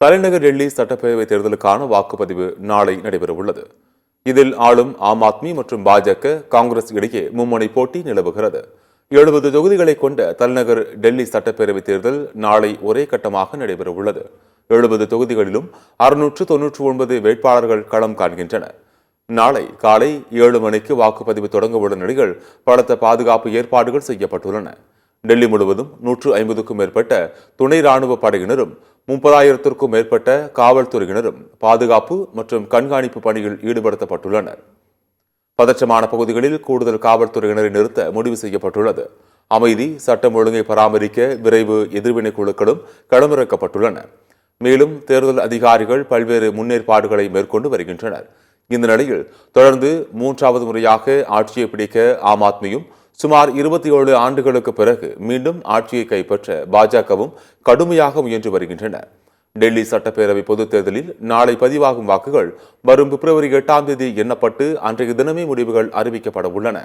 தலைநகர் டெல்லி சட்டப்பேரவை தேர்தலுக்கான வாக்குப்பதிவு நாளை நடைபெறவுள்ளது. இதில் ஆளும் ஆம் ஆத்மி மற்றும் பாஜக, காங்கிரஸ் இடையே மும்முனை போட்டி நிலவுகிறது. 70 தொகுதிகளை கொண்ட தலைநகர் டெல்லி சட்டப்பேரவை தேர்தல் நாளை ஒரே கட்டமாக நடைபெறவுள்ளது. 70 தொகுதிகளிலும் 699 வேட்பாளர்கள் களம் காண்கின்றனர். நாளை காலை 7 மணிக்கு வாக்குப்பதிவு தொடங்க உள்ள நிலையில் பலத்த பாதுகாப்பு ஏற்பாடுகள் செய்யப்பட்டுள்ளன. டெல்லி முழுவதும் 150க்கும் மேற்பட்ட துணை ராணுவ படையினரும் 30,000க்கும் மேற்பட்ட காவல்துறையினரும் பாதுகாப்பு மற்றும் கண்காணிப்பு பணியில் ஈடுபடுத்தப்பட்டுள்ளனர். பதற்றமான பகுதிகளில் கூடுதல் காவல்துறையினரை நிறுத்த முடிவு செய்யப்பட்டுள்ளது. அமைதி, சட்டம் ஒழுங்கை பராமரிக்க விரைவு எதிர்வினை குழுக்களும் களமிறக்கப்பட்டுள்ளன. மேலும் தேர்தல் அதிகாரிகள் பல்வேறு முன்னேற்பாடுகளை மேற்கொண்டு வருகின்றனர். இந்த நிலையில் தொடர்ந்து 3வது முறையாக ஆட்சியை பிடிக்க ஆம் ஆத்மியும் சுமார் 27 ஆண்டுகளுக்கு பிறகு மீண்டும் ஆட்சியை கைப்பற்ற பாஜகவும் கடுமையாக முயன்று வருகின்றன. டெல்லி சட்டப்பேரவை பொதுத் தேர்தலில் நாளை பதிவாகும் வாக்குகள் வரும் பிப்ரவரி 8ஆம் தேதி எண்ணப்பட்டு அன்றைய தினமே முடிவுகள் அறிவிக்கப்பட உள்ளன.